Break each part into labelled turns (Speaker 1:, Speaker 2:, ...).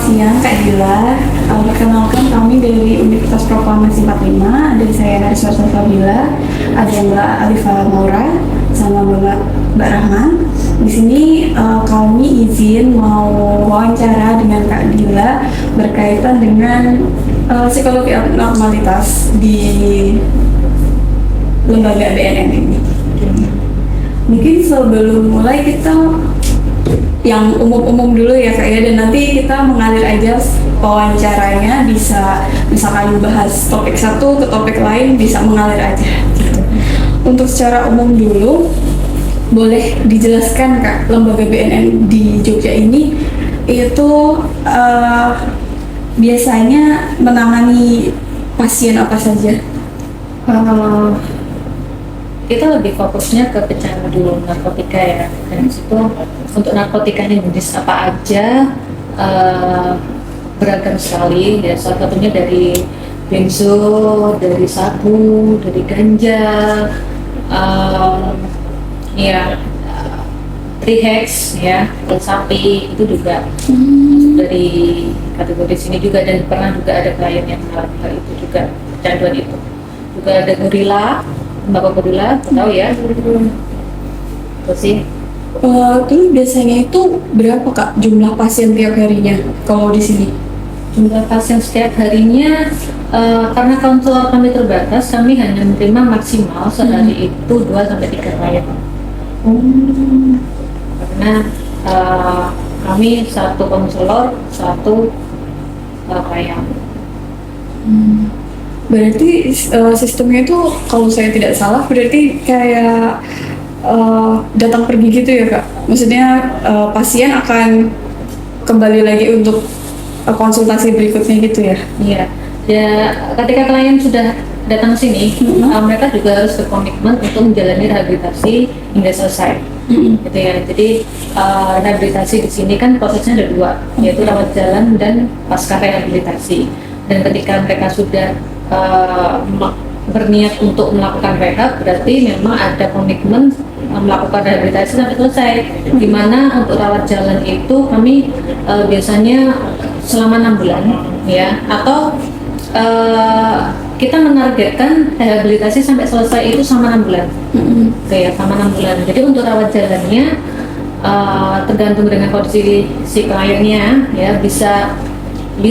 Speaker 1: siang Kak Dila. Perkenalkan kami dari Universitas Proklamasi 45. Dari saya Nariswarsa Fabila, ada Mbak Alifa Maura, sama Mbak Rahman. Di sini kami izin mau wawancara dengan Kak Dila berkaitan dengan psikologi abnormalitas di lembaga BNN ini. Mungkin sebelum mulai kita yang umum-umum dulu ya Kak ya, dan nanti kita mengalir aja wawancaranya, bisa misalkan bahas topik satu ke topik lain, bisa mengalir aja gitu. Untuk secara umum dulu, boleh dijelaskan Kak, lembaga BNN di Jogja ini itu biasanya menangani pasien apa saja?
Speaker 2: Kita lebih fokusnya ke pecandu narkotika ya, dan situ untuk narkotika ini jenis apa aja beragam sekali ya, salah satunya dari benzo, dari sabu, dari ganja, ya trihex ya, pil sapi itu juga masuk dari kategori sini juga, dan pernah juga ada klien yang mengalami hal itu juga, kecanduan itu. Juga ada gorila, Bapak Gorila, tahu ya? Terus sih.
Speaker 1: Terus biasanya itu berapa Kak jumlah pasien tiap harinya kalau di sini?
Speaker 2: Jumlah pasien setiap harinya, karena konselor kami terbatas, kami hanya menerima maksimal sehari itu 2-3 klien. Karena kami satu konselor, satu klien.
Speaker 1: Berarti sistemnya itu kalau saya tidak salah berarti kayak datang pergi gitu ya Kak? Maksudnya pasien akan kembali lagi untuk konsultasi berikutnya gitu ya?
Speaker 2: Iya, ya ketika klien sudah datang sini, mereka juga harus berkomitmen untuk menjalani rehabilitasi hingga selesai. Gitu ya. Jadi rehabilitasi di sini kan prosesnya ada 2, yaitu rawat jalan dan pasca rehabilitasi. Dan ketika mereka sudah berniat untuk melakukan rehab, berarti memang ada komitmen melakukan rehabilitasi sampai selesai. Dimana untuk rawat jalan itu kami biasanya selama 6 bulan ya, atau kita menargetkan rehabilitasi sampai selesai itu sama 6 bulan. Kayak sama 6 bulan. Jadi untuk rawat jalannya tergantung dengan kondisi si kliennya ya, bisa 6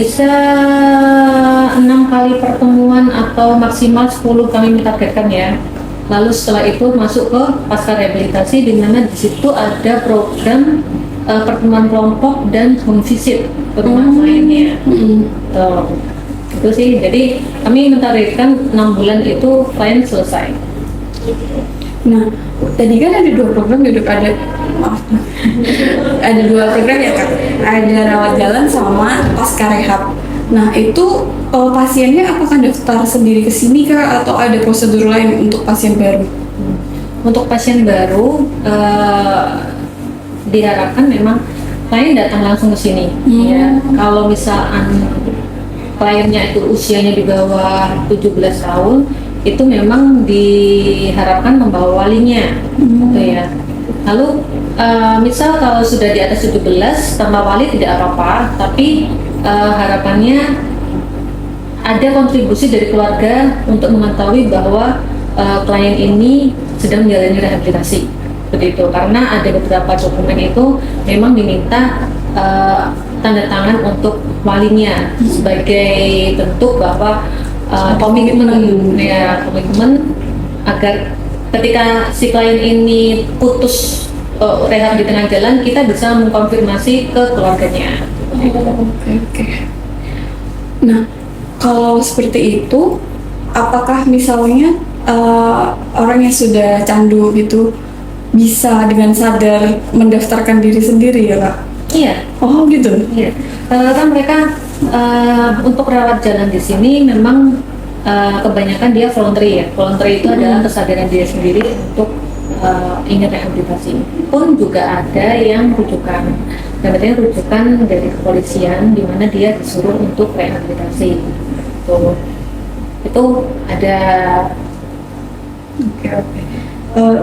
Speaker 2: kali pertemuan atau maksimal 10 kami targetkan ya. Lalu setelah itu masuk ke pasca rehabilitasi, di mana di situ ada program pertemuan kelompok dan home visit ke rumah kliennya. Itu sih, jadi kami mentargetkan 6 bulan itu klien selesai.
Speaker 1: Nah, tadi kan ada 2 program, ada 2 program ya Kak, ada rawat jalan sama pasca rehab. Nah itu pasiennya apakah daftar sendiri ke sini Kak, atau ada prosedur lain untuk pasien baru?
Speaker 2: Untuk pasien baru diharapkan memang klien datang langsung ke sini. Ya, kalau misalkan kliennya itu usianya di bawah 17 tahun, itu memang diharapkan membawa walinya, gitu ya. Lalu misal kalau sudah di atas 17 tanpa wali tidak apa-apa, tapi harapannya ada kontribusi dari keluarga untuk mengetahui bahwa klien ini sedang menjalani rehabilitasi, begitu. Karena ada beberapa dokumen itu memang diminta tanda tangan untuk walinya sebagai bentuk bahwa komitmen agar ketika si klien ini putus rehab di tengah jalan, kita bisa mengkonfirmasi ke keluarganya.
Speaker 1: Oke. Nah, kalau seperti itu, apakah misalnya orang yang sudah candu gitu bisa dengan sadar mendaftarkan diri sendiri ya Kak?
Speaker 2: Iya.
Speaker 1: Oh gitu.
Speaker 2: Iya. Rata-rata mereka untuk rawat jalan di sini memang kebanyakan dia voluntary ya. Voluntary itu adalah kesadaran dia sendiri untuk ingin rehabilitasi. Pun juga ada yang rujukan. Dan artinya rujukan dari kepolisian di mana dia disuruh untuk rehabilitasi. Itu ada.
Speaker 1: Oke.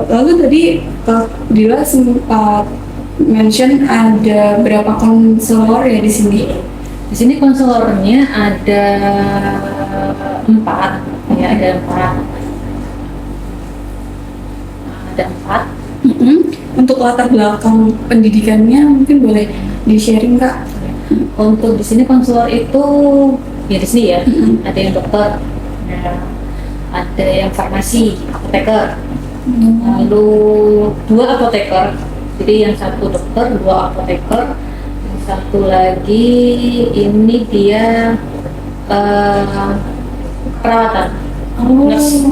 Speaker 1: Lalu tadi Kak Dila sempat mention ada berapa konselor ya di sini.
Speaker 2: Di sini konselornya ada 4, ya ada 4. Ada 4.
Speaker 1: Untuk latar belakang pendidikannya mungkin boleh di-sharing Kak.
Speaker 2: Untuk di sini konselor itu ya di sini ya, ada yang dokter, ya, ada yang farmasi, apoteker, lalu 2 apoteker. Jadi yang satu dokter, 2 apoteker, yang satu lagi ini dia perawatan. Nurse.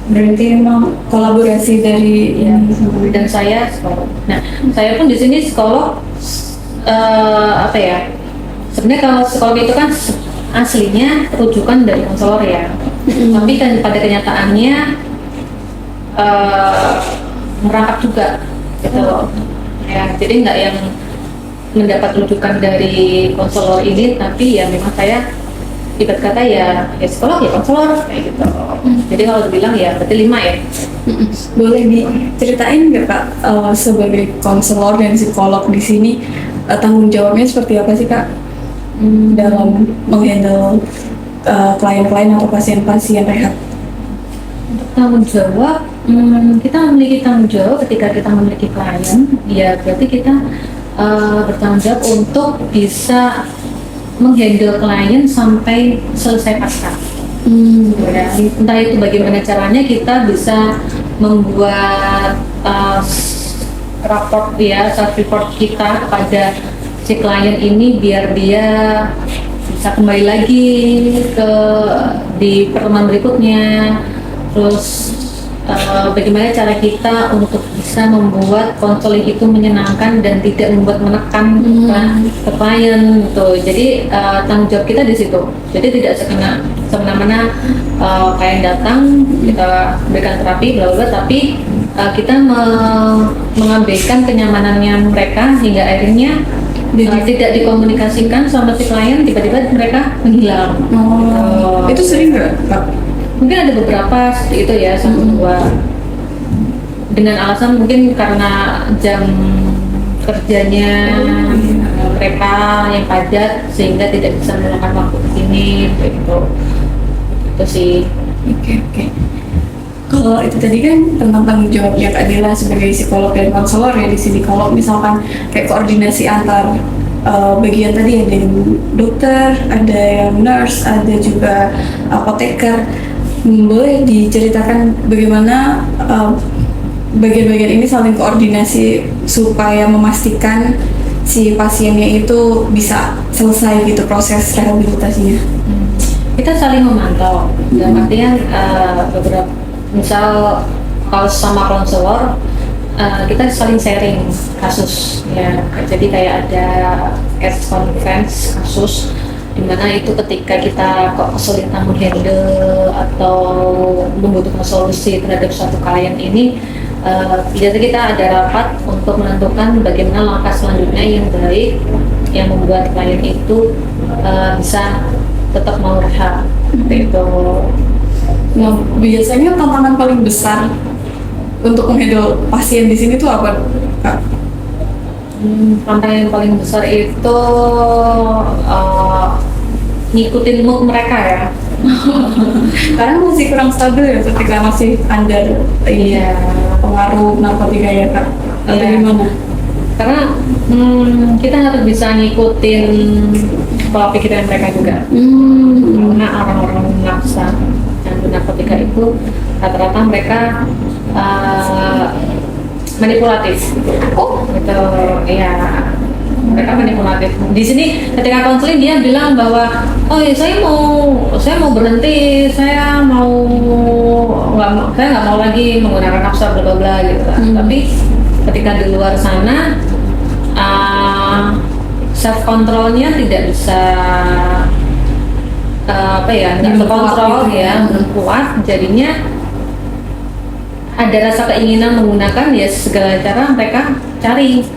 Speaker 1: Berarti emang kolaborasi dari
Speaker 2: Ya, dan saya psikolog. Nah, saya pun di sini psikolog. Apa ya? Sebenarnya kalau psikolog itu kan aslinya rujukan dari konselor ya. Tapi kan pada kenyataannya merangkap juga, gitu loh. Ya, jadi nggak yang mendapat rujukan dari konselor ini, tapi ya memang saya ibarat kata ya psikolog ya konselor kayak gitu. Jadi kalau dibilang ya berarti 5 ya.
Speaker 1: Boleh diceritain nggak Kak, sebagai konselor dan psikolog di sini tanggung jawabnya seperti apa sih Kak dalam menghandle klien-klien atau pasien-pasien rehab?
Speaker 2: Untuk tanggung jawab, kita memiliki tanggung jawab ketika kita memiliki klien, ya berarti kita bertanggung jawab untuk bisa menghandle klien sampai selesai pasca. Ya, entah itu bagaimana caranya kita bisa membuat raport ya, self report kita kepada si klien ini biar dia bisa kembali lagi di pertemuan berikutnya. Terus bagaimana cara kita untuk bisa membuat konseling itu menyenangkan dan tidak membuat menekan ke klien gitu. Jadi tanggung jawab kita di situ. Jadi tidak semena-mena klien datang kita berikan terapi bla bla, tapi kita mengabaikan kenyamanannya mereka hingga akhirnya tidak dikomunikasikan sama si klien, tiba-tiba mereka menghilang.
Speaker 1: Itu sering nggak Kak?
Speaker 2: Mungkin ada beberapa seperti itu ya, 1-2 dengan alasan mungkin karena jam kerjanya mereka yang padat sehingga tidak bisa meluangkan waktu ke sini gitu. Itu sih.
Speaker 1: Oke. Kalau itu tadi kan tentang tanggung jawabnya Kak Dela sebagai psikolog dan konselor ya di sini. Kalau misalkan kayak koordinasi antar bagian tadi ada yang dokter, ada yang nurse, ada juga apoteker. Boleh diceritakan bagaimana bagian-bagian ini saling koordinasi supaya memastikan si pasiennya itu bisa selesai gitu proses rehabilitasinya?
Speaker 2: Kita saling memantau. Dalam artian beberapa misal kalau sama konselor kita saling sharing kasus ya. Jadi kayak ada case conference kasus dimana itu ketika kita kok kesulitan menghandle atau membutuhkan solusi terhadap suatu klien ini, biasanya kita ada rapat untuk menentukan bagaimana langkah selanjutnya yang baik yang membuat klien itu bisa tetap mau rehab itu.
Speaker 1: Nah, biasanya tantangan paling besar untuk menghandle pasien di sini tuh apa, Kak?
Speaker 2: Tantangan yang paling besar itu ngikutin mood mereka ya.
Speaker 1: Karena masih kurang stabil ya ketika masih under pengaruh narkotika ya Kak? Atau gimana?
Speaker 2: Karena kita harus bisa ngikutin pola pikiran mereka juga. Karena orang-orang nafsa yang narkotika itu rata-rata mereka manipulatif. Gitu ya. Mereka manipulatif. Di sini ketika konseling dia bilang bahwa ya saya mau berhenti, saya nggak mau lagi menggunakan nafsa bla bla bla gitu kan. Tapi ketika di luar sana self controlnya tidak bisa nggak terkontrol ya, belum kuat, jadinya ada rasa keinginan menggunakan ya segala cara mereka cari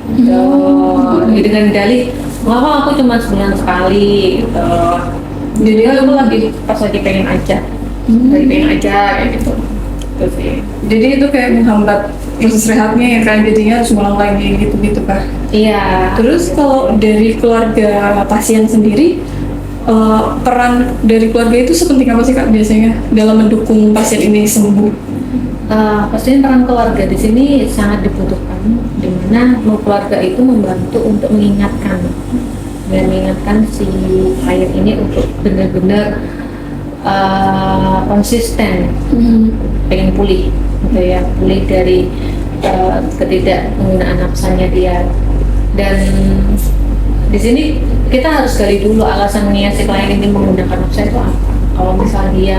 Speaker 2: dengan dalih aku cuma sebulan sekali gitu. Jadi aku lagi pas lagi pengen aja kayak gitu. Itu sih.
Speaker 1: Jadi itu kayak menghambat proses rehabnya ya kan, jadinya harus ngulang lagi gitu-gitu kan.
Speaker 2: Iya.
Speaker 1: Terus kalau dari keluarga pasien sendiri, peran dari keluarga itu sepenting apa sih Kak biasanya dalam mendukung pasien ini sembuh?
Speaker 2: Pastinya peran keluarga di sini sangat dibutuhkan, di mana keluarga itu membantu untuk mengingatkan si klien ini untuk benar-benar konsisten pengen pulih, gitu ya, pulih dari ketidakpenggunaan nafsanya dia. Dan di sini kita harus gali dulu alasannya si klien ini menggunakan nafsa itu apa. Kalau misalnya dia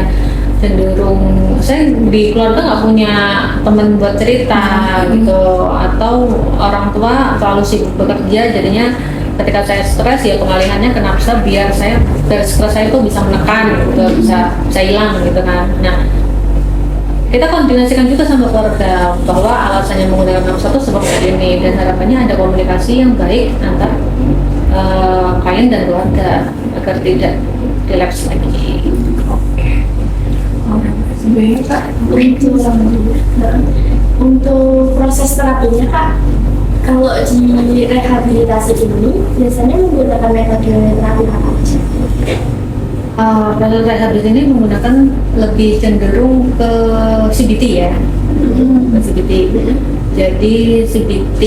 Speaker 2: cenderung, saya di keluarga nggak punya teman buat cerita gitu, atau orang tua terlalu sibuk bekerja, jadinya ketika saya stres ya pengalihannya ke nafsa biar saya dari stres saya itu bisa menekan gitu, bisa hilang gitu kan. Nah, kita koordinasikan juga sama keluarga bahwa alasannya menggunakan nafsa itu seperti ini, dan harapannya ada komunikasi yang baik antar klien dan keluarga agar tidak relapse lagi.
Speaker 1: Sebenarnya Kak,
Speaker 3: untuk proses terapinya Kak, kalau di rehabilitasi ini biasanya menggunakan metode terapi apa aja?
Speaker 2: Proses rehabilitasi ini menggunakan lebih cenderung ke CBT ya, ke CBT. Jadi CBT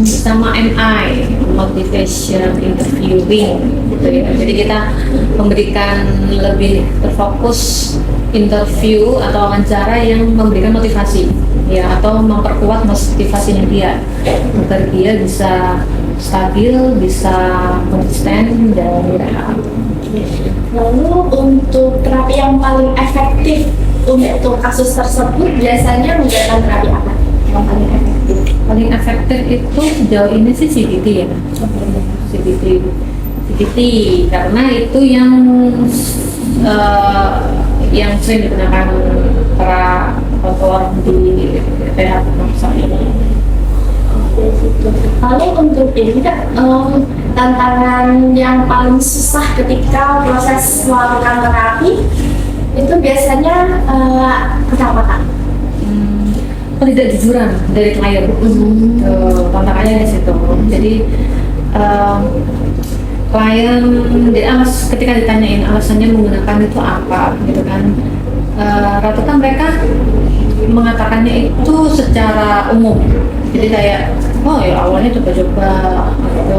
Speaker 2: sama MI, motivation interviewing gitu ya. Jadi kita memberikan lebih terfokus interview atau wawancara yang memberikan motivasi ya, atau memperkuat motivasinya dia agar dia bisa stabil, bisa konsisten dan rehab.
Speaker 3: Lalu untuk terapi yang paling efektif untuk kasus tersebut biasanya menggunakan terapi apa yang paling efektif?
Speaker 2: Paling efektif itu sejauh ini sih CBT ya, CBT karena itu yang sering digunakan para konselor di rehab nafsa ini.
Speaker 3: Lalu untuk ini Kak, tantangan yang paling susah ketika proses melakukan terapi itu biasanya apa Kak?
Speaker 2: Ketidakjujuran dari klien, tantangannya di situ. Jadi klien ketika ditanyain alasannya menggunakan itu apa, gitu kan, rata-rata mereka mengatakannya itu secara umum. Jadi kayak, oh ya awalnya coba-coba atau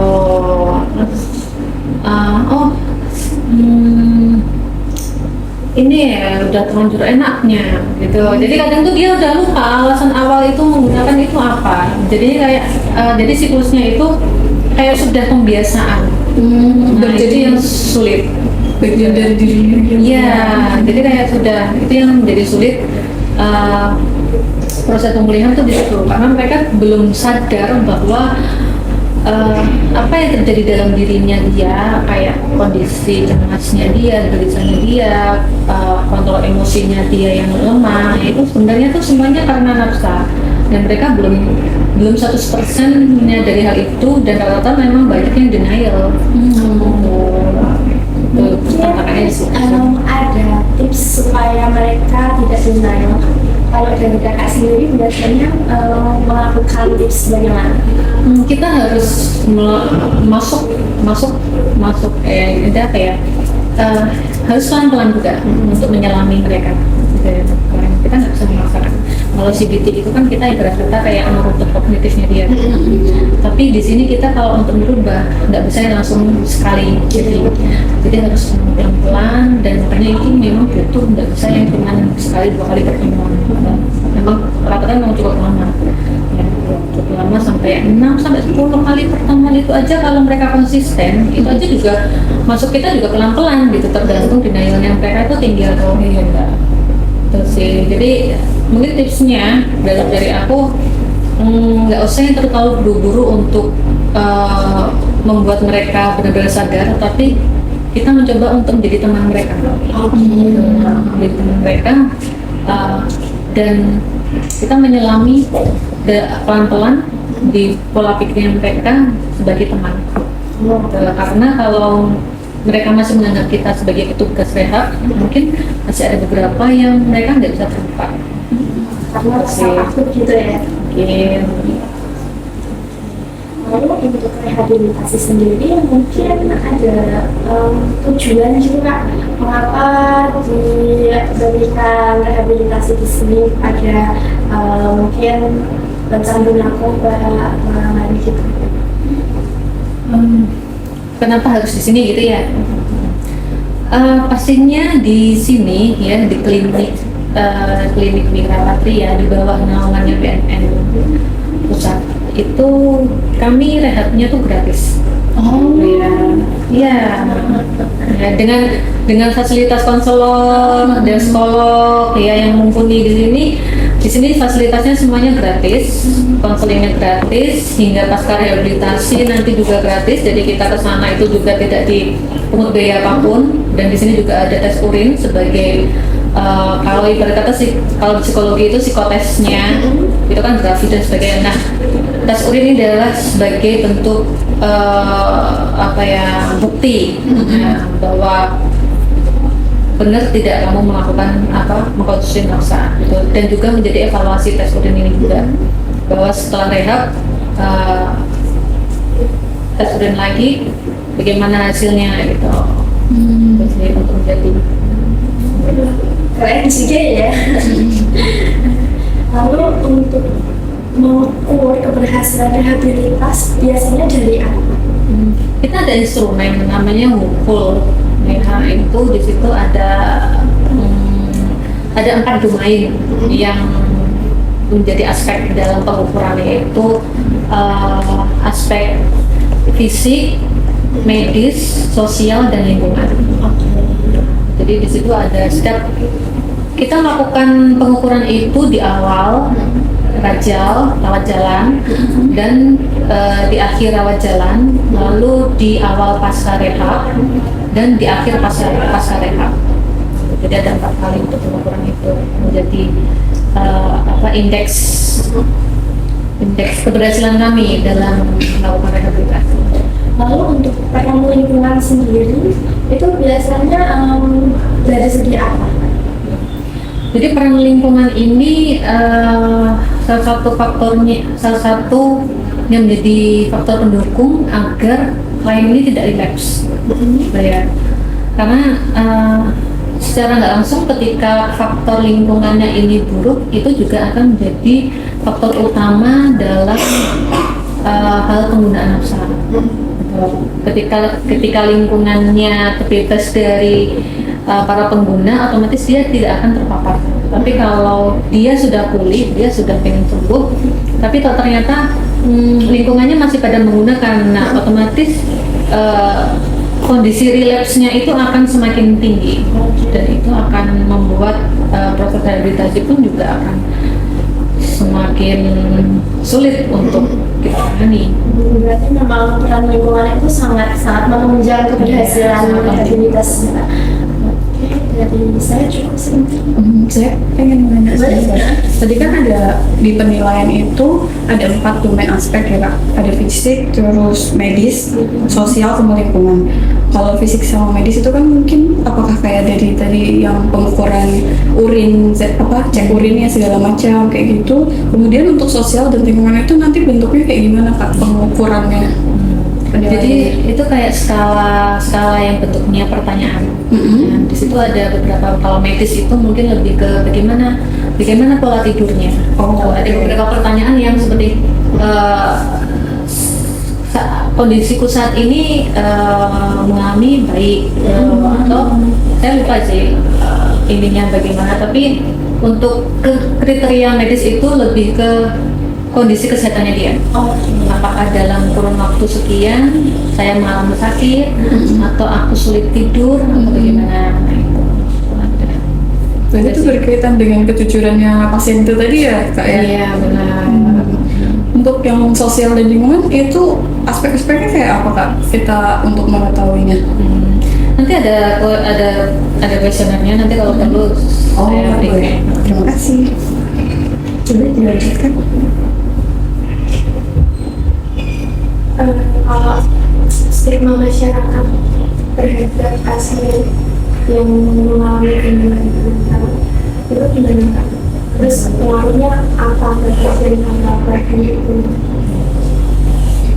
Speaker 2: ini ya udah terlanjur enaknya gitu. Jadi kadang tuh dia udah lupa alasan awal itu menggunakan itu apa. Jadi kayak jadi siklusnya itu kayak sudah pembiasaan. Nah, jadi yang sulit
Speaker 1: bagian dari dirinya.
Speaker 2: Iya, jadi kayak sudah itu yang menjadi sulit proses pemulihan tuh di situ, karena mereka belum sadar bahwa apa yang terjadi dalam dirinya dia, kayak kondisi cemasnya dia, gelisahnya dia, kontrol emosinya dia yang lemah, itu sebenarnya tuh semuanya karena nafsa, dan mereka belum 100%-nya dari hal itu, dan rata-rata memang banyak yang denial. Tantangannya di situ.
Speaker 3: Ada tips supaya mereka tidak denial? Kalau dari kakak sendiri biasanya melakukan tips bagaimana?
Speaker 2: Kita harus masuk kayak harus pelan-pelan juga untuk menyelami mereka. Kita nggak bisa memaksakan. Kalau CBT itu kan kita ibarat kata kayak merutuk kognitifnya dia. Tapi di sini kita kalau untuk merubah nggak bisa langsung sekali. Jadi harus pelan-pelan, dan makanya itu memang butuh, nggak bisa yang cuma sekali 2 kali pertemuan. Memang rata-rata memang cukup lama. Ya, cukup lama sampai 6-10 kali pertemuan itu aja. Kalau mereka konsisten, itu aja juga masuk kita juga pelan-pelan gitu, tergantung denialnya mereka itu tinggi atau enggak. Terus sih, jadi mungkin tipsnya dari aku nggak usah yang terlalu buru-buru untuk membuat mereka benar-benar sadar, tapi kita mencoba untuk menjadi teman mereka, menjadi teman mereka, dan kita menyelami pelan-pelan di pola pikir mereka sebagai teman. Karena kalau mereka masih menganggap kita sebagai petugas rehab, mungkin masih ada beberapa yang mereka nggak bisa terbuka.
Speaker 3: karena rusak akut gitu ya.
Speaker 2: Mungkin
Speaker 3: Lalu untuk rehabilitasi sendiri mungkin ada tujuan juga mengapa diberikan rehabilitasi di sini pada mungkin pecandu narkoba orang gitu.
Speaker 2: kenapa harus di sini gitu ya? Pastinya di sini ya, di klinik Mitra Patria di bawah naungannya BNN pusat itu kami rehabnya tuh gratis.
Speaker 1: Oh,
Speaker 2: Ya, dengan fasilitas konselor dan psikolog ya yang mumpuni di sini. Di sini fasilitasnya semuanya gratis, konselingnya gratis, hingga pasca rehabilitasi nanti juga gratis. Jadi kita ke sana itu juga tidak dipungut biaya apapun. Dan di sini juga ada tes urin sebagai kalau ibarat kata sih, kalau psikologi itu psikotesnya itu kan gratis dan sebagainya. Nah, tes urin ini adalah sebagai bentuk bukti bahwa benar tidak kamu melakukan mengkonsumsi narkoba gitu. Dan juga menjadi evaluasi tes urin ini juga bahwa setelah rehab tes urin lagi bagaimana hasilnya gitu. Jadi untuk menjadi
Speaker 3: Keren juga ya. Lalu untuk mengukur keberhasilan rehabilitas biasanya dari apa?
Speaker 2: kita ada instrumen namanya Wukul. Nah, itu di situ ada 4 domain yang menjadi aspek dalam pengukuran, yaitu aspek fisik, medis, sosial, dan lingkungan. Jadi di situ ada setiap kita melakukan pengukuran itu di awal rawat jalan, dan di akhir rawat jalan, lalu di awal pasca rehab, dan di akhir pasca rehab. Jadi ada 4 kali untuk pengukuran itu menjadi indeks keberhasilan kami dalam melakukan rehabilitasi.
Speaker 3: Lalu untuk peran lingkungan sendiri itu biasanya dari segi apa?
Speaker 2: Jadi peran lingkungan ini salah satu yang menjadi faktor pendukung agar klien ini tidak relapse, ya. Karena secara nggak langsung ketika faktor lingkungannya ini buruk, itu juga akan menjadi faktor utama dalam hal penggunaan narkoba. Ketika lingkungannya terbebas dari para pengguna, otomatis dia tidak akan terpapar. Tapi kalau dia sudah pulih, dia sudah pengen sembuh, tapi kalau ternyata lingkungannya masih pada menggunakan, nah otomatis kondisi relapse-nya itu akan semakin tinggi, dan itu akan membuat proses rehabilitasi pun juga akan semakin sulit untuk kita tangani.
Speaker 3: Berarti memang peran lingkungan itu sangat menunjang keberhasilan rehabilitas. Dari saya cukup sih.
Speaker 1: Saya pengen nanya sedikit. Tadi kan ada di penilaian itu ada 4 domain aspek ya Kak. Ada fisik, terus medis, sosial, sama lingkungan. Kalau fisik sama medis itu kan mungkin apakah kayak dari tadi yang pengukuran urin, cek urinnya segala macam kayak gitu. Kemudian untuk sosial dan lingkungan itu nanti bentuknya kayak gimana Kak pengukurannya?
Speaker 2: Jadi itu kayak skala yang bentuknya pertanyaan. Nah, di situ ada beberapa, kalau medis itu mungkin lebih ke bagaimana pola tidurnya. Ada beberapa pertanyaan yang seperti kondisiku saat ini mengalami baik, atau saya lupa sih ininya bagaimana. Tapi untuk kriteria medis itu lebih ke kondisi kesehatannya dia. Apakah dalam kurun waktu sekian saya mengalami sakit, atau aku sulit tidur, atau bagaimana?
Speaker 1: Dan itu berkaitan dengan kejujurannya pasien itu tadi ya Kak ya?
Speaker 2: Iya, benar.
Speaker 1: Untuk yang sosial dan lingkungan itu aspek-aspeknya kayak apa Kak? Kita untuk mengetahuinya.
Speaker 2: Nanti ada kuesionernya, nanti kalau perlu saya berikan.
Speaker 1: Boleh. Terima kasih. Coba dilanjutkan.
Speaker 3: Kalau stigma masyarakat terhadap pasien yang mengalami gangguan mental itu gimana Kak? Terus pengaruhnya apa bagi apa gitu?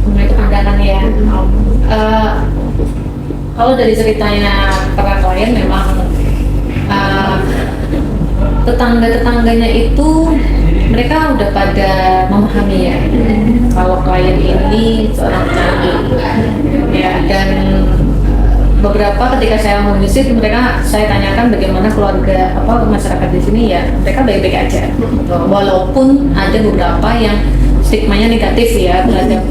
Speaker 2: Nah, itu pandangan ya. Kalau dari ceritanya para klien memang tetangga-tetangganya itu mereka udah pada memahami ya kalau klien ini seorang pecandu ya, dan beberapa ketika saya memvisit mereka, saya tanyakan bagaimana keluarga masyarakat di sini, ya mereka baik-baik aja walaupun ada beberapa yang stigmanya negatif ya terhadap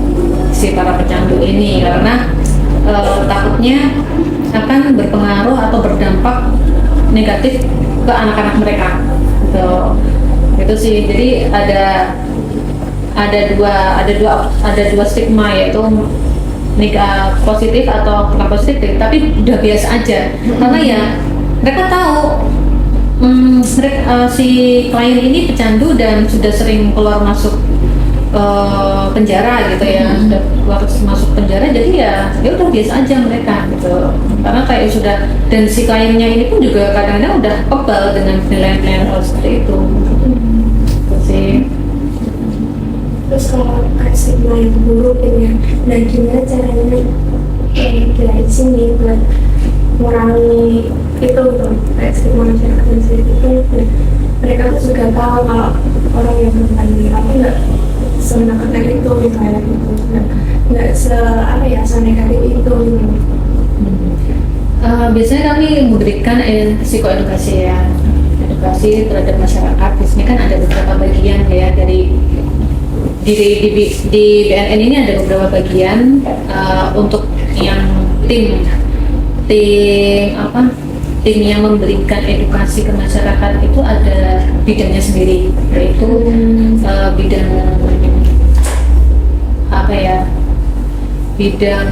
Speaker 2: si para pecandu ini, karena takutnya akan berpengaruh atau berdampak negatif ke anak-anak mereka gitu sih. Jadi ada dua stigma, yaitu positif atau bukan positif, tapi udah biasa aja karena ya mereka tahu si klien ini pecandu dan sudah sering keluar masuk penjara gitu ya, sudah keluar masuk penjara, jadi ya udah biasa aja mereka gitu, karena kayak sudah, dan si kliennya ini pun juga kadang-kadang udah kebal dengan nilai-nilai hal seperti itu gitu sih.
Speaker 3: Terus kalau stigma yang buruk ini, dan gimana caranya dari sini buat mengurangi itu gitu, kayak stigma masyarakat di sini itu, mereka tuh juga tahu kalau orang yang bertanding aku nggak semenakutkan itu misalnya gitu, nggak senegatif itu gitu.
Speaker 2: Biasanya kami memberikan psikoedukasi ya, edukasi terhadap masyarakat. Di sini kan ada beberapa bagian ya, dari di BNN ini ada beberapa bagian untuk yang tim yang memberikan edukasi ke masyarakat itu ada bidangnya sendiri, yaitu bidang bidang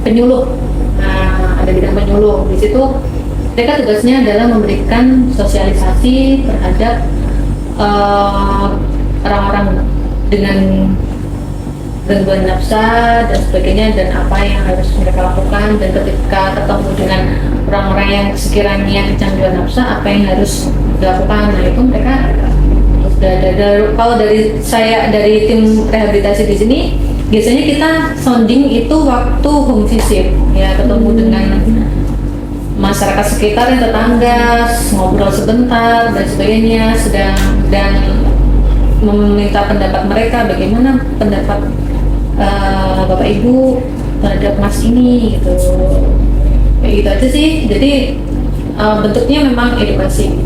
Speaker 2: penyuluh. Nah, ada bidang penyuluh. Di situ mereka tugasnya adalah memberikan sosialisasi terhadap orang-orang dengan gangguan nafsa dan sebagainya, dan apa yang harus mereka lakukan, dan ketika ketemu dengan orang-orang yang sekiranya kecanduan nafsa, apa yang harus dilakukan. Nah, itu mereka sudah ada. Kalau dari tim rehabilitasi di sini, biasanya kita sounding itu waktu home visit ya, ketemu dengan masyarakat sekitar yang tetangga, ngobrol sebentar dan sebagainya, dan meminta pendapat mereka, bagaimana pendapat Bapak Ibu terhadap Mas ini gitu. Kayak gitu aja sih. Jadi bentuknya memang edukasi.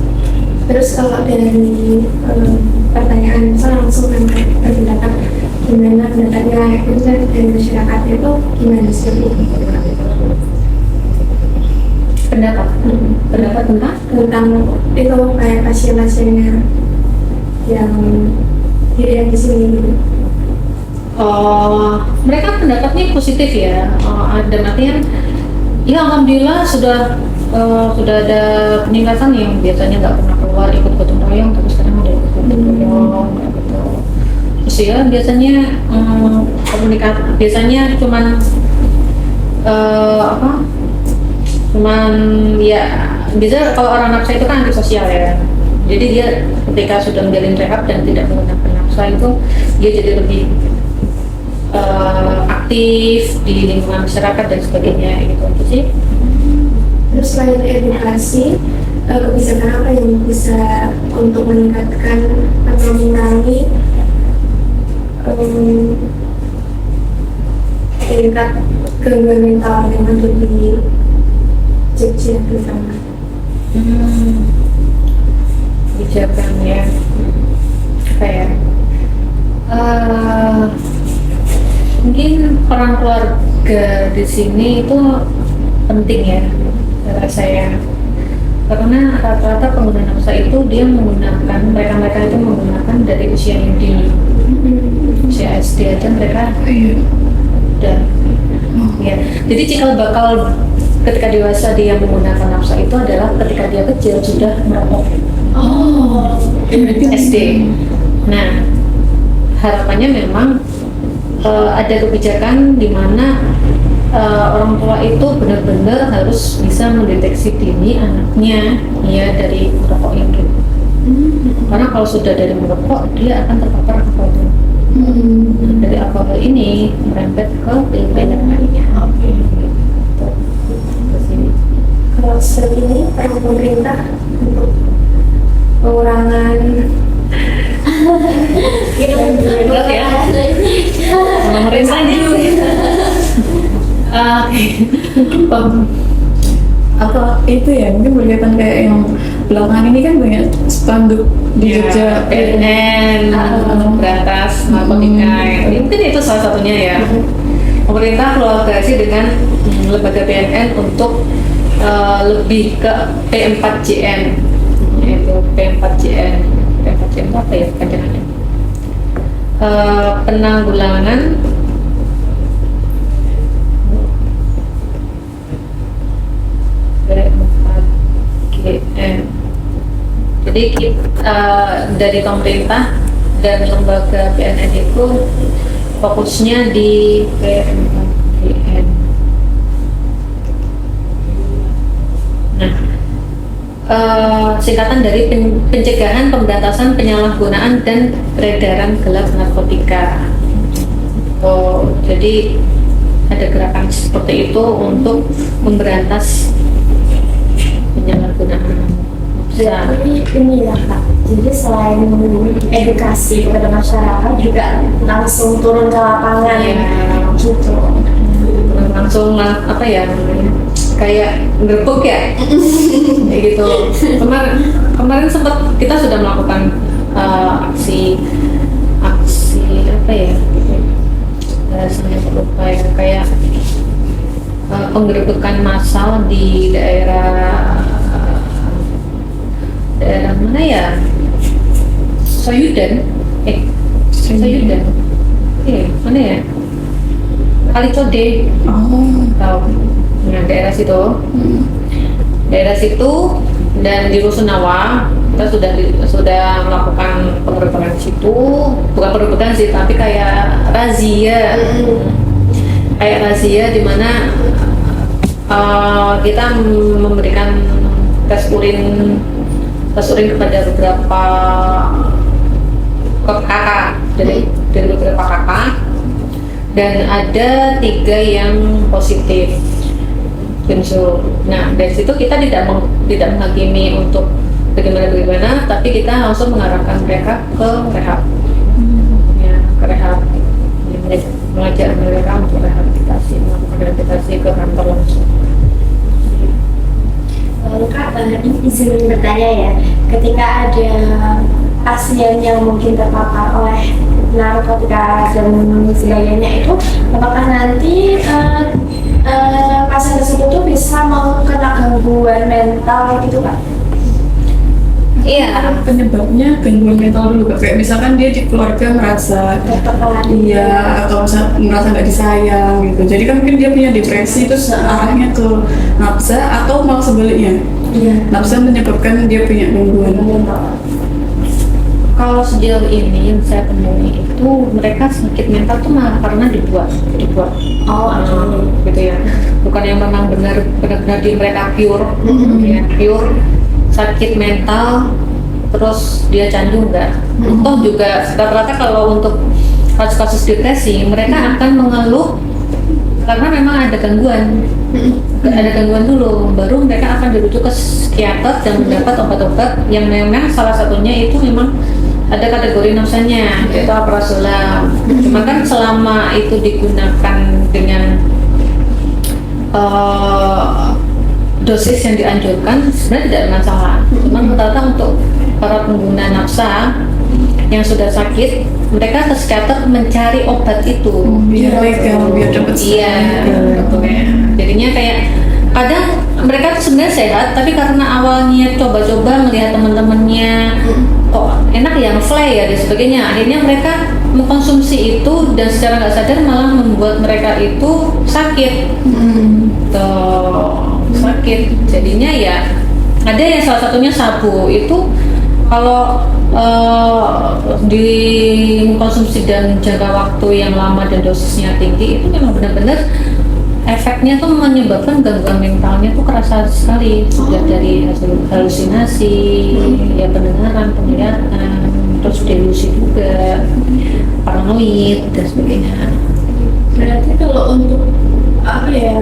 Speaker 3: Terus kalau dari pertanyaan saya langsung ke pendapat, gimana pendapatnya dari masyarakat itu gimana sih?
Speaker 2: Pendapat
Speaker 3: tentang itu kayak pasien-pasiennya yang tidak di sini.
Speaker 2: Mereka pendapatnya positif ya. Ada artian, ya alhamdulillah sudah ada peningkatan, yang biasanya nggak pernah keluar ikut gotong royong, tapi sekarang udah ikut gotong royong gitu. Terus ya biasanya komunikasi, biasanya cuman ya bisa, kalau orang nafsa itu kan antisosial ya. Jadi dia ketika sudah menjalin rehab dan tidak menggunakan nafsa itu, dia jadi lebih aktif di lingkungan masyarakat dan sebagainya gitu aja sih.
Speaker 3: Terus selain edukasi, kebijakan apa yang bisa untuk meningkatkan atau mengurangi tingkat gangguan mental yang ada di Jogja terutama?
Speaker 2: Kebijakan ya, apa ya? Mungkin peran keluarga di sini itu penting ya, menurut saya, karena rata-rata pengguna nafsa itu dia menggunakan, mereka itu menggunakan dari usia yang dini, usia SD aja mereka udah ya. Jadi cikal bakal ketika dewasa dia menggunakan nafsa itu adalah ketika dia kecil sudah merokok. SD. Nah, harapannya memang ada kebijakan di mana orang tua itu benar-benar harus bisa mendeteksi dini anaknya ya dari merokok itu. Karena kalau sudah dari merokok dia akan terpapar alkohol. Nah, dari alkohol ini merembet ke lingkungan yang lainnya. Gitu. Ke sini.
Speaker 3: Kalau seperti ini peran pemerintah untuk pengurangan
Speaker 2: Berat ya. Pemerintah
Speaker 1: Apa itu ya, mungkin berkaitan kayak yang belakangan ini kan banyak spanduk di Jogja
Speaker 2: PNN berantas narkotika. Mungkin itu salah satunya ya. Pemerintah kolaborasi dengan lembaga PNN untuk lebih ke P4JN, yaitu P4JN itu apa ya panjangannya? Penanggulangan P4GN. Jadi dari pemerintah dan lembaga PNN itu fokusnya di P4GN. Nah, singkatan dari pencegahan, pemberantasan, penyalahgunaan dan peredaran gelap narkotika. Jadi ada gerakan seperti itu untuk memberantas penyalahgunaan.
Speaker 3: Jadi ini ya Kak, jadi selain edukasi kepada masyarakat juga langsung turun ke lapangan gitu.
Speaker 2: Langsung apa ya, kayak ngerebuk ya, kayak gitu. Kemarin sempat kita sudah melakukan aksi apa ya, saya lupa ya, kayak penggerebekan massal di daerah mana ya, Soyudan, mana ya, Kalicode, tahu? Nah, daerah situ dan di Rusunawa kita sudah melakukan penggerebekan situ, bukan penggerebekan sih, tapi kayak razia, di mana kita memberikan tes urin kepada beberapa kakak dari beberapa kakak, dan ada 3 yang positif unsur. Nah, dari situ kita tidak menghakimi untuk bagaimana, tapi kita langsung mengarahkan mereka ke rehab, ke rehab, mengajar mereka untuk rehabilitasi, melakukan rehabilitasi ke kantor langsung.
Speaker 3: Lalu Kak, izin bertanya ya, ketika ada pasien yang mungkin terpapar oleh narkotika dan sebagainya itu, apakah nanti pasien tersebut tuh bisa kena gangguan mental gitu Kak?
Speaker 2: Iya,
Speaker 1: penyebabnya gangguan mental dulu Kak. Kayak misalkan dia di keluarga merasa atau merasa nggak disayang gitu, jadi kan mungkin dia punya depresi terus arahnya ke nafsa, atau malah sebaliknya, nafsa menyebabkan dia punya gangguan mental.
Speaker 2: kalau sejauh ini yang saya temui itu mereka sakit mental tuh malah karena dibuat gitu ya, bukan yang memang benar-benar di mereka pure, ya, pure sakit mental terus dia candu enggak. Toh juga rata-rata kalau untuk kasus-kasus depresi mereka akan mengeluh karena memang ada gangguan dulu, baru mereka akan dirujuk ke psikiater dan mendapat obat-obat yang memang salah satunya itu memang ada kategori nafsanya, yaitu alprazolam. Cuma kan selama itu digunakan dengan dosis yang dianjurkan sebenarnya tidak ada masalah. Cuma rata-rata untuk para pengguna nafsa yang sudah sakit, mereka ke psikiater mencari obat itu
Speaker 1: biar legal, biar dapat
Speaker 2: betul ya. Jadinya kayak kadang mereka sebenarnya sehat, tapi karena awalnya coba-coba melihat teman-temannya kok enak ya, fly ya dan sebagainya, akhirnya mereka mengkonsumsi itu dan secara nggak sadar malah membuat mereka itu sakit. Sakit jadinya ya. Ada yang salah satunya sabu itu kalau dikonsumsi dan jangka waktu yang lama dan dosisnya tinggi itu memang benar-benar efeknya tuh menyebabkan gangguan mentalnya tuh kerasa sekali, sudah dari hasil halusinasi, ya pendengaran, penglihatan, terus delusi juga, paranoid dan sebagainya.
Speaker 3: Berarti kalau untuk apa ya,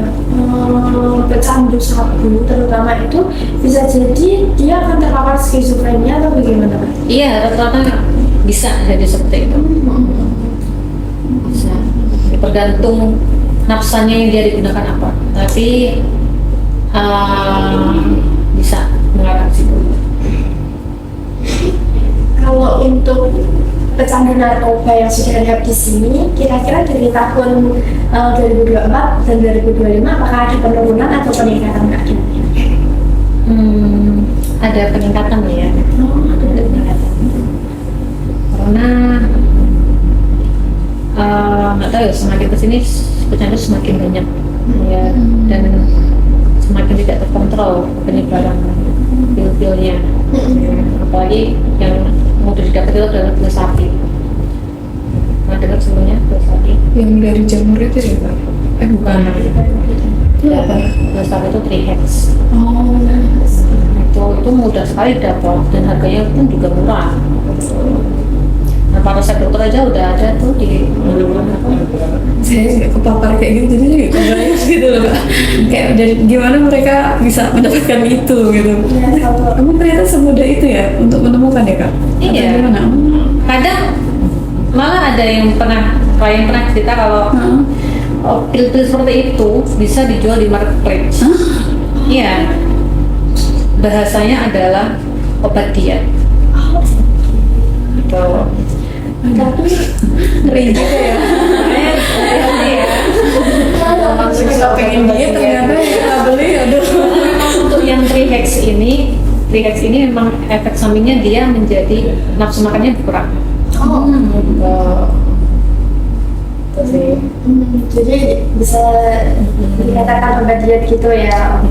Speaker 3: pecandu sabu terutama itu bisa jadi dia akan terpapar skizofrenia atau bagaimana?
Speaker 2: Iya, rata-rata bisa jadi seperti itu. Bisa, tergantung nafsanya yang dia digunakan apa. Tapi bisa mengarah ke situ.
Speaker 3: Kalau untuk pecandu narkoba yang sudah rehab di sini, kira-kira dari tahun 2024 dan 2025 apakah ada penurunan atau peningkatan Kak?
Speaker 2: Ada peningkatan ya. Ada peningkatan. Karena nggak tahu ya, semakin kesini pecandu semakin banyak ya, dan semakin tidak terkontrol penyebaran pil-pilnya. Apalagi yang mudah didapat itu adalah pil sapi. Pernah dengar sebelumnya pil sapi?
Speaker 1: Yang dari jamur itu ya Kak? Bukan.
Speaker 2: Ya, pil sapi itu trihex.
Speaker 1: Oh.
Speaker 2: Itu mudah sekali dapat dan harganya pun juga murah. Nah, para resep dokter aja udah ada tuh di
Speaker 1: Saya nggak kepapar kayak gitu, jadi kebayang gitu loh Kak. Kayak dari gimana mereka bisa mendapatkan itu gitu.
Speaker 3: Ya, kalau
Speaker 1: Kamu ternyata semudah itu ya untuk menemukan ya Kak? Atau
Speaker 2: Iya.
Speaker 1: gimana?
Speaker 2: kadang malah ada yang klien pernah cerita kalau pil-pil seperti itu bisa dijual di marketplace. Iya, bahasanya adalah obat diet. Gitu.
Speaker 3: tapi
Speaker 1: Ngeri juga ya. Maksud kita pengen dia ternyata kita beli, aduh.
Speaker 2: Untuk yang trihex ini memang efek sampingnya dia menjadi nafsu makannya berkurang. Itu sih.
Speaker 3: jadi bisa dikatakan obat diet gitu ya.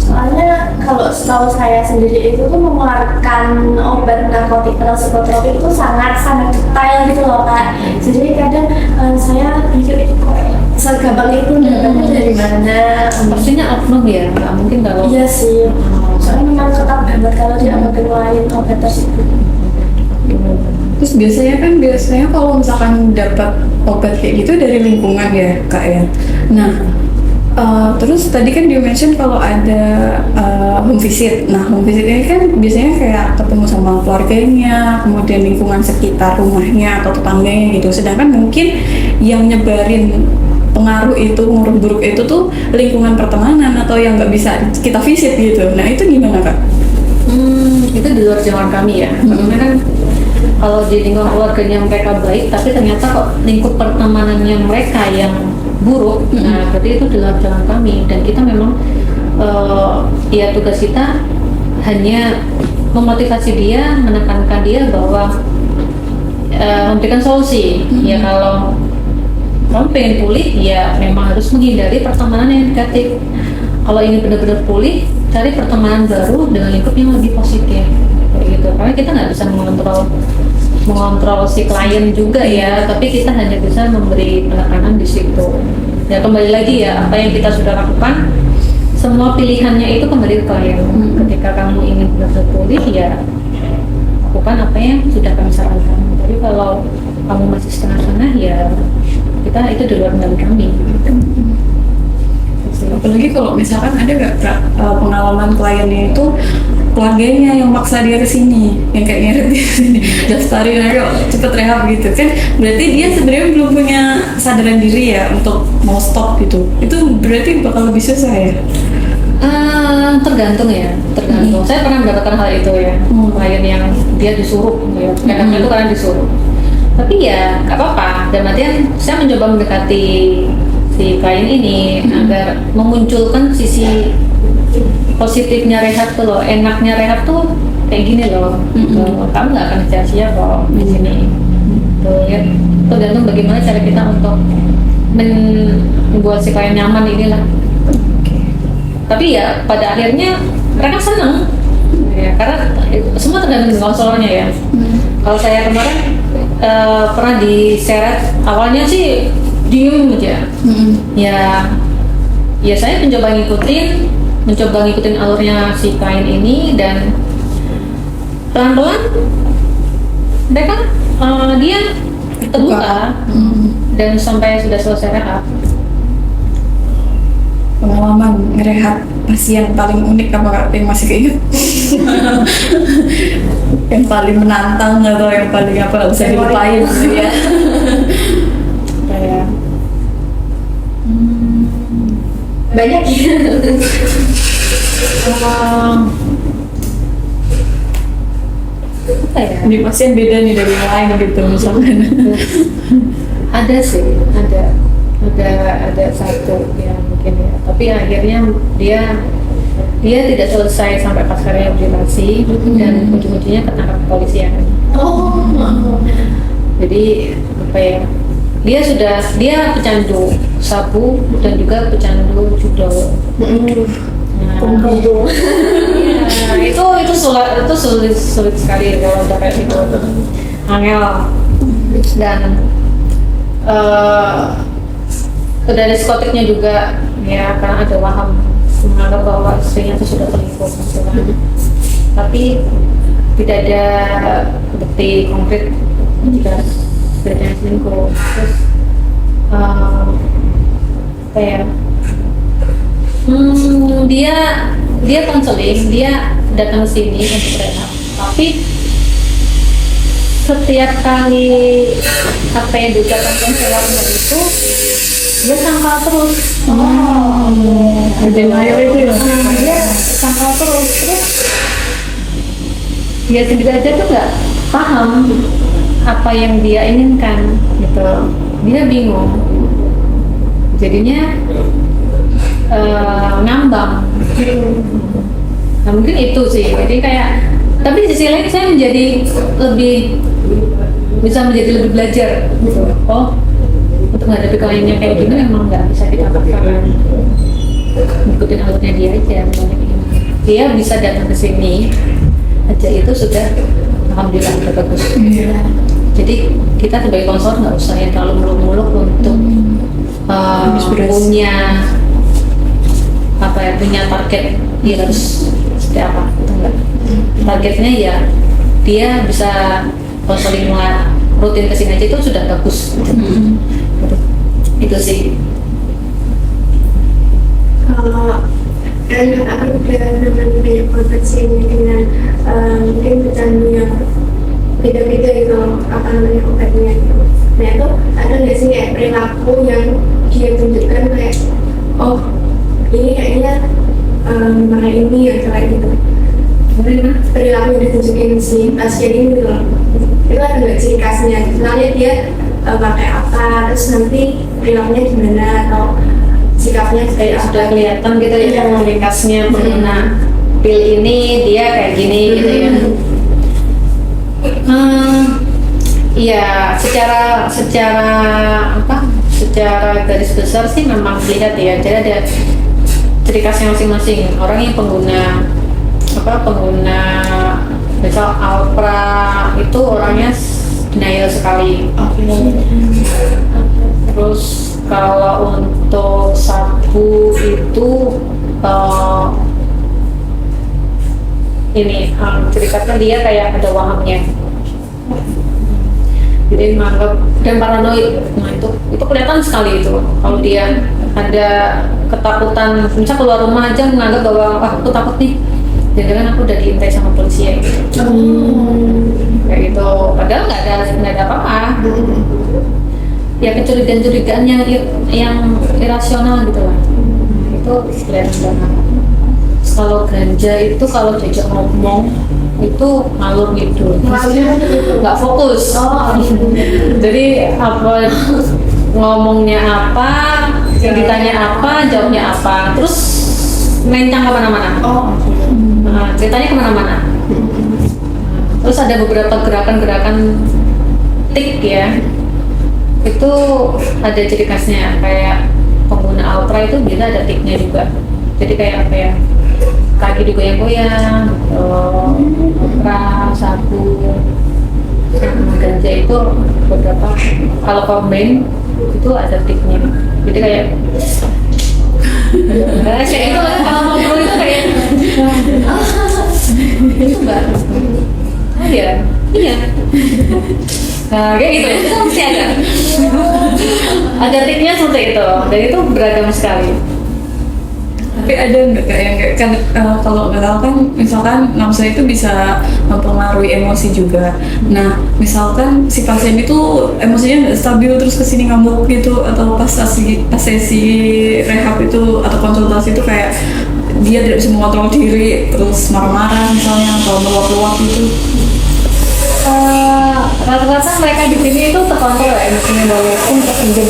Speaker 3: Soalnya kalau setahu saya sendiri itu tuh mengeluarkan obat narkotik atau psikotropik itu sangat detail gitu loh Kak. Jadi kadang saya pikir kok segampang itu dapatnya dari mana?
Speaker 2: Pastinya oknum ya, nggak mungkin kalau
Speaker 3: Iya sih. Soalnya memang ketat banget kalau dia ngeluarin obat tersebut.
Speaker 1: Terus biasanya kalau misalkan dapat obat kayak gitu dari lingkungan ya Kak ya. Nah, terus tadi kan dia mention kalau ada home visit. Nah, home visit ini kan biasanya kayak ketemu sama keluarganya, kemudian lingkungan sekitar rumahnya atau tetangganya gitu. Sedangkan mungkin yang nyebarin pengaruh itu, pengaruh buruk itu tuh lingkungan pertemanan atau yang nggak bisa kita visit gitu. Nah, itu gimana Kak?
Speaker 2: itu di luar jangkauan kami ya. Karena kan kalau di lingkungan keluarganya mereka baik, tapi ternyata kok lingkup pertemanannya mereka yang buruk, nah berarti itu di luar jangkauan kami. Dan kita memang ya tugas kita hanya memotivasi dia, menekankan dia bahwa memberikan solusi. Ya kalau kamu pengen pulih, ya memang harus menghindari pertemanan yang negatif. Kalau ingin benar-benar pulih, cari pertemanan baru dengan lingkup yang lebih positif, kayak gitu. Karena kita nggak bisa mengontrol si klien juga ya, tapi kita hanya bisa memberi penekanan di situ. Ya kembali lagi ya, apa yang kita sudah lakukan, semua pilihannya itu kembali ke klien. Ketika kamu ingin benar-benar pulih, ya lakukan apa yang sudah kami sarankan. Tapi kalau kamu masih setengah-setengah, ya kita itu di luar kendali kami.
Speaker 1: Apalagi kalau misalkan ada nggak Kak, pengalaman kliennya itu keluarganya yang maksa dia kesini, yang kayak nyeret dia kesini, daftarin ayo cepet rehab gitu kan, berarti dia sebenarnya belum punya kesadaran diri ya untuk mau stop gitu. Itu berarti bakal lebih susah ya.
Speaker 2: Tergantung ya, tergantung. Saya pernah mendapatkan hal itu ya, klien yang dia disuruh, ya, kadang itu karena disuruh. Tapi ya nggak apa-apa. Dan artian saya mencoba mendekati si klien ini agar memunculkan sisi positifnya rehab tuh loh, enaknya rehab tuh kayak gini loh. Kamu nggak akan sia-sia kok di sini. Tuh ya, tergantung bagaimana cara kita untuk membuat si klien nyaman inilah. Tapi ya pada akhirnya mereka senang ya, karena semua tergantung dengan konselornya ya. Kalau saya kemarin pernah diseret, awalnya sih diem aja, ya ya saya mencoba ngikutin alurnya si klien ini, dan pelan-pelan mereka dia terbuka dan sampai sudah selesai rehab.
Speaker 1: Pengalaman ngerehat pasien paling unik apa Kak? Yang masih keinget? Yang paling menantang atau yang paling apa nggak bisa dilupain gitu ya?
Speaker 2: Kayak
Speaker 3: Banyak ya.
Speaker 2: apa ya?
Speaker 1: Ini pasien beda nih dari yang lain gitu misalkan.
Speaker 2: Ada sih, ada satu yang mungkin ya, tapi akhirnya dia tidak selesai sampai pasca rehabilitasi, dan ujung-ujungnya ketangkap kepolisian.
Speaker 3: Oh.
Speaker 2: Jadi apa ya, dia pecandu sabu dan juga pecandu judo. Nah, iya, itu sulit sekali kalau udah kayak gitu, angel. Dan dari psikotiknya juga ya, karena ada waham menganggap bahwa istrinya itu sudah selingkuh gitu kan. Tapi tidak ada bukti konkret jika istrinya selingkuh. Terus apa ya, dia konseling, dia datang ke sini untuk rehab, tapi setiap kali apa yang diucapkan konselornya itu dia sangkal terus.
Speaker 1: Denial itu ya?
Speaker 2: Dia sangkal terus dia sendiri aja tuh nggak paham apa yang dia inginkan gitu, dia bingung, jadinya ngambang. Nah mungkin itu sih, jadi kayak, tapi di sisi lain saya bisa menjadi lebih belajar gitu. Oh, untuk menghadapi kliennya kayak gini memang nggak bisa kita paksakan, ikutin alurnya dia aja. Dia bisa datang ke sini aja itu sudah alhamdulillah udah bagus. Jadi kita sebagai konselor nggak usah yang terlalu muluk-muluk untuk punya target dia harus seperti apa, itu enggak. Targetnya ya dia bisa konseling rutin kesini aja itu sudah bagus. Itu sih.
Speaker 3: Kalau aku udah nemenin konversi ini dengan mungkin pecandu yang beda-beda itu apa namanya obatnya gitu. Nah itu ada nggak sih kayak perilaku yang dia tunjukkan kayak, oh ini kayaknya mana ini ya kayak gitu. Perilaku yang ditunjukin si pasien ini gitu loh. Itu ada nggak ciri khasnya? Misalnya dia pakai apa, terus nanti perilakunya gimana atau sikapnya
Speaker 2: Kayak sudah kelihatan gitu ya, ciri khasnya pengguna pil ini dia kayak gini gitu ya. Iya, secara garis besar sih memang lihat ya. Jadi ada ciri khasnya masing-masing. Orang yang pengguna misal Alpra itu orangnya denial sekali. Terus kalau untuk sabu itu ciri khasnya dia kayak ada wahamnya. Jadi menganggap dan paranoid. Nah itu kelihatan sekali itu. Kalau dia ada ketakutan, misal keluar rumah aja menganggap bahwa aku takut nih, jangan aku udah diintai sama polisi ya gitu. Kayak gitu. Padahal nggak ada apa-apa. Ya kecurigaan yang irasional gitu lah. Itu kelihatan banget. Kalau ganja itu kalau diajak ngomong itu ngalur ngidul, nggak fokus. Jadi apa ngomongnya apa, yang ditanya apa, jawabnya apa, terus melencang kemana-mana. Ceritanya kemana-mana. Terus ada beberapa gerakan-gerakan tik ya, itu ada ciri khasnya. Kayak pengguna Alpra itu bisa ada tiknya juga. Jadi kayak apa ya, kaki digoyang-goyang, Alpra, sabu, ganja itu beberapa. Kalau combine itu ada tiknya. Jadi kayak Nah, kayak itu kan kalau ngobrol itu kayak itu mbak. Oh iya, iya. Nah kayak gitu itu mesti ada triknya seperti itu, dan itu beragam sekali.
Speaker 1: Tapi ada nggak kayak kan kalau nggak tahu kan misalkan nafsu itu bisa mempengaruhi emosi juga. Nah misalkan si pasien itu emosinya nggak stabil terus kesini ngamuk gitu, atau pas sesi rehab itu atau konsultasi itu kayak dia tidak bisa mengontrol diri terus marah-marah misalnya atau meluap-luap gitu.
Speaker 2: Rata-rata mereka di sini itu terkontrol ya emosinya, walaupun terpendam.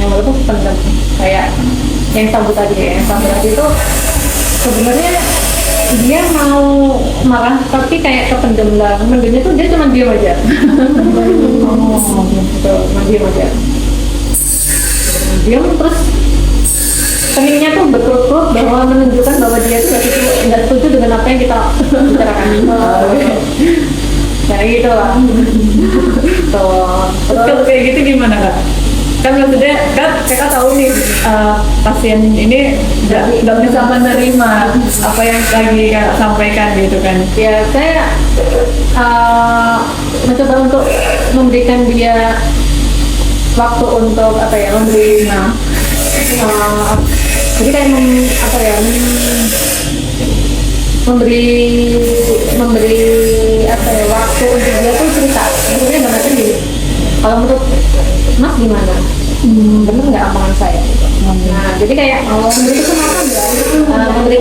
Speaker 2: Walaupun terpendam kayak yang sabu tadi ya, yang sabu tadi itu sebenarnya dia mau marah tapi kayak kependam lah. Mendemnya tuh dia cuma diam aja. Cuma diam aja. Diam terus keningnya tuh berkerut-kerut bahwa menunjukkan bahwa dia tuh nggak setuju dengan apa yang kita bicarakan. Kayak gitu lah.
Speaker 1: Terus kalau kayak gitu gimana kak? Kan maksudnya kan kakak tahu nih pasien ini nggak bisa menerima apa yang lagi kakak sampaikan gitu kan?
Speaker 2: Ya saya mencoba untuk memberikan dia waktu untuk apa ya, memberi jadi kayak memberi apa ya, waktu untuk dia tuh cerita. Maksudnya nggak macam gini, kalau menurut Mas gimana? Bener nggak omongan saya? Nah jadi kayak memberi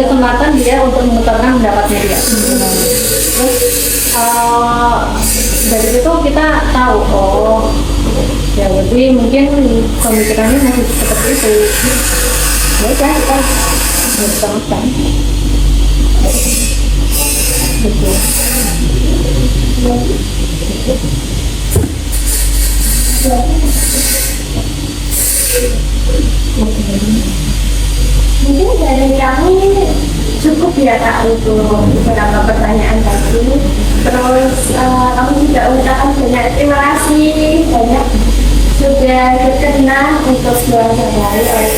Speaker 2: kesempatan dia untuk mengutarakan pendapatnya dia. Terus dari situ kita tahu, oh ya jadi mungkin pemikirannya masih seperti itu. Ya udah kita bersama-sama. Gitu.
Speaker 3: Mungkin dari kami cukup ya kak untuk beberapa pertanyaan tadi. Terus kami juga mengucapkan banyak terima kasih banyak sudah berkenan untuk diwawancarai oleh